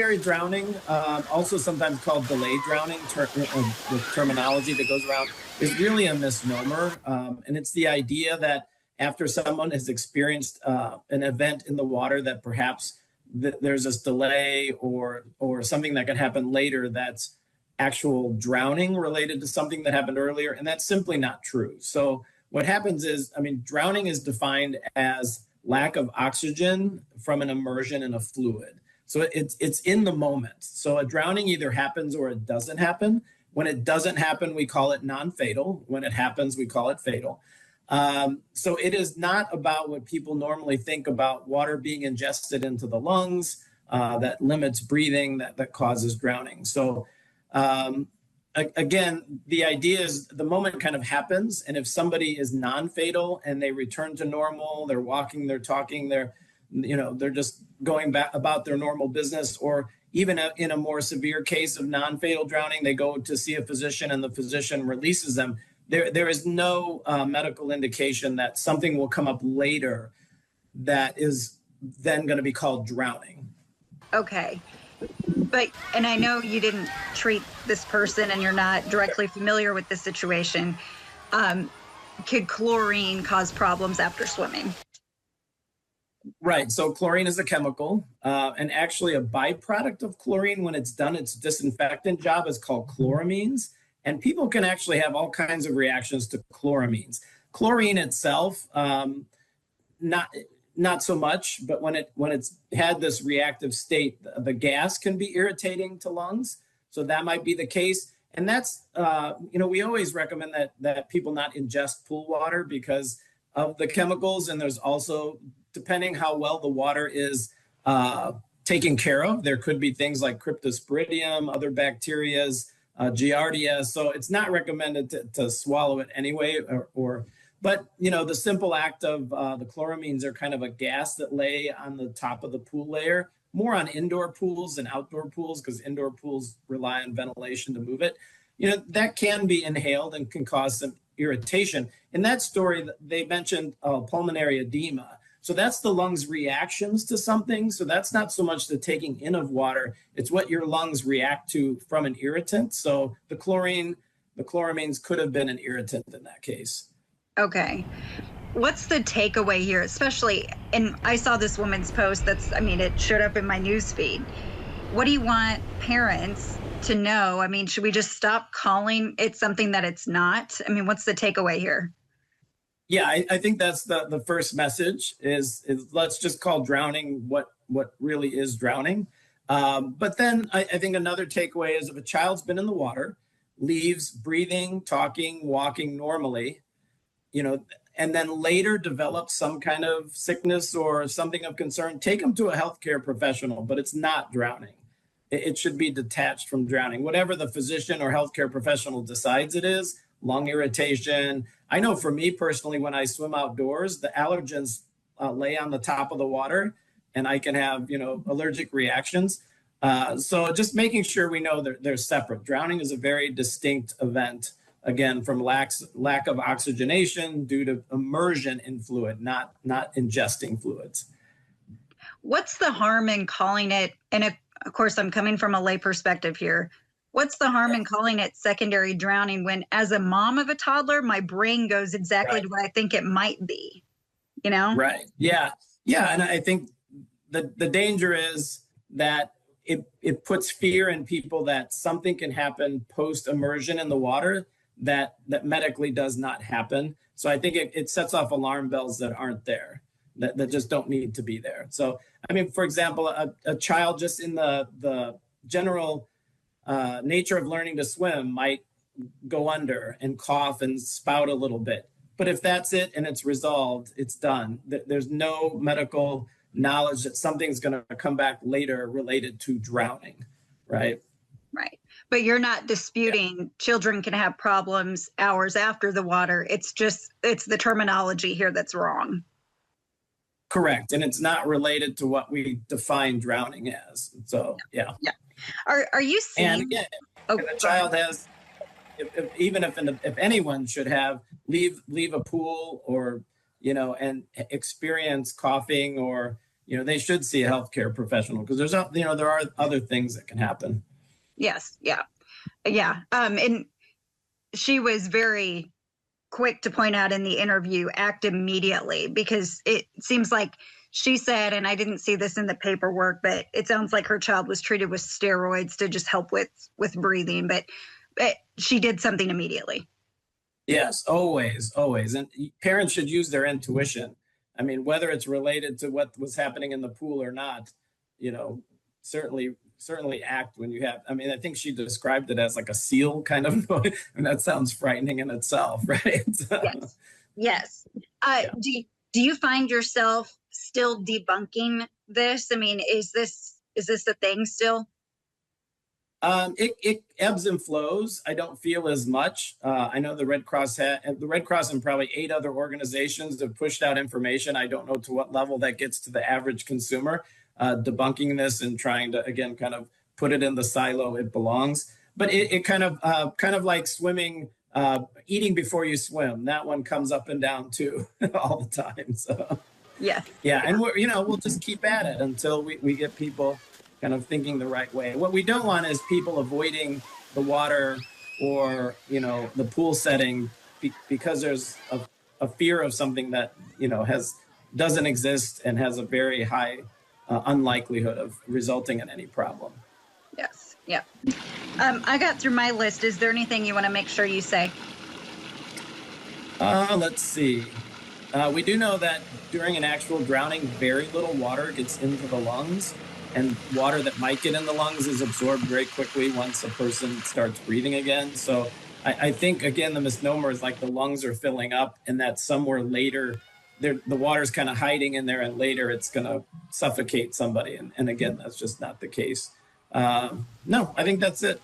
Secondary drowning, also sometimes called delayed drowning, the terminology that goes around, is really a misnomer. And it's the idea that after someone has experienced an event in the water, that perhaps there's this delay or something that could happen later that's actual drowning related to something that happened earlier. And that's simply not true. So what happens is, I mean, drowning is defined as lack of oxygen from an immersion in a fluid. So it's in the moment. So a drowning either happens or it doesn't happen. When it doesn't happen, we call it non-fatal. When it happens, we call it fatal. So it is not about what people normally think about water being ingested into the lungs that limits breathing, that causes drowning. So again, the idea is the moment kind of happens, and if somebody is non-fatal and they return to normal, they're walking, they're talking, they're just going back about their normal business, or even in a more severe case of non-fatal drowning, they go to see a physician and the physician releases them. There is no medical indication that something will come up later that is then going to be called drowning. Okay. And I know you didn't treat this person and you're not directly familiar with the situation. Could chlorine cause problems after swimming? Right. So chlorine is a chemical, and actually a byproduct of chlorine, when it's done its disinfectant job, is called chloramines. And people can actually have all kinds of reactions to chloramines. Chlorine itself, not so much, but when it's had this reactive state, the gas can be irritating to lungs. So that might be the case. And that's, we always recommend that people not ingest pool water because of the chemicals. And there's also, depending how well the water is taken care of, there could be things like cryptosporidium, other bacterias, Giardia. So it's not recommended to swallow it anyway, but the simple act of the chloramines are kind of a gas that lay on the top of the pool layer, more on indoor pools than outdoor pools, because indoor pools rely on ventilation to move it. That can be inhaled and can cause some irritation. In that story, they mentioned pulmonary edema. So that's the lungs' reactions to something. So that's not so much the taking in of water, it's what your lungs react to from an irritant. So the chloramines could have been an irritant in that case. Okay. What's the takeaway here, especially, and I saw this woman's post it showed up in my news feed. What do you want parents to know? I mean, should we just stop calling it something that it's not? I mean, what's the takeaway here? Yeah, I think that's the first message is let's just call drowning what really is drowning. But then I think another takeaway is if a child's been in the water, leaves breathing, talking, walking normally, and then later develops some kind of sickness or something of concern, take them to a healthcare professional, but it's not drowning. It should be detached from drowning. Whatever the physician or healthcare professional decides it is, lung irritation. I know for me personally, when I swim outdoors, the allergens lay on the top of the water and I can have, allergic reactions. So just making sure we know they're separate. Drowning is a very distinct event, again, from lack of oxygenation due to immersion in fluid, not ingesting fluids. What's the harm in calling it, and of course, I'm coming from a lay perspective here, what's the harm in calling it secondary drowning when, as a mom of a toddler, my brain goes exactly to what I think it might be, Right. Yeah. Yeah. And I think the danger is that it puts fear in people that something can happen post immersion in the water that medically does not happen. So I think it sets off alarm bells that aren't there, that just don't need to be there. So, I mean, for example, a child just in the general nature of learning to swim might go under and cough and spout a little bit. But if that's it and it's resolved, it's done. There's no medical knowledge that something's going to come back later related to drowning, right? Right. But you're not disputing children can have problems hours after the water. It's the terminology here that's wrong. Correct. And it's not related to what we define drowning as. So, yeah. Yeah. Are you seeing? And again, if a child has, if anyone should have, leave a pool or, and experience coughing or, they should see a healthcare professional, because there are other things that can happen. Yes. Yeah. Yeah. And she was very quick to point out in the interview, act immediately, because it seems like she said, and I didn't see this in the paperwork, but it sounds like her child was treated with steroids to just help with breathing, but she did something immediately. Yes, always, always. And parents should use their intuition. I mean, whether it's related to what was happening in the pool or not, certainly act when you have. I mean, I think she described it as like a seal kind of noise, and that sounds frightening in itself, right? Yes. Yes. Yeah. Do you find yourself still debunking this? I mean, is this a thing still? It ebbs and flows. I don't feel as much. I know the Red Cross and probably 8 other organizations have pushed out information. I don't know to what level that gets to the average consumer, debunking this and trying to, again, kind of put it in the silo it belongs. But it kind of like swimming, eating before you swim. That one comes up and down too all the time. So yeah, and we'll just keep at it until we get people kind of thinking the right way. What we don't want is people avoiding the water or, the pool setting because there's a fear of something that, doesn't exist and has a very high unlikelihood of resulting in any problem. Yes. Yeah. I got through my list. Is there anything you want to make sure you say? Let's see. We do know that during an actual drowning, very little water gets into the lungs. And water that might get in the lungs is absorbed very quickly once a person starts breathing again. So I think, again, the misnomer is like the lungs are filling up and that somewhere later, the water's kind of hiding in there and later it's going to suffocate somebody. And again, that's just not the case. No, I think that's it.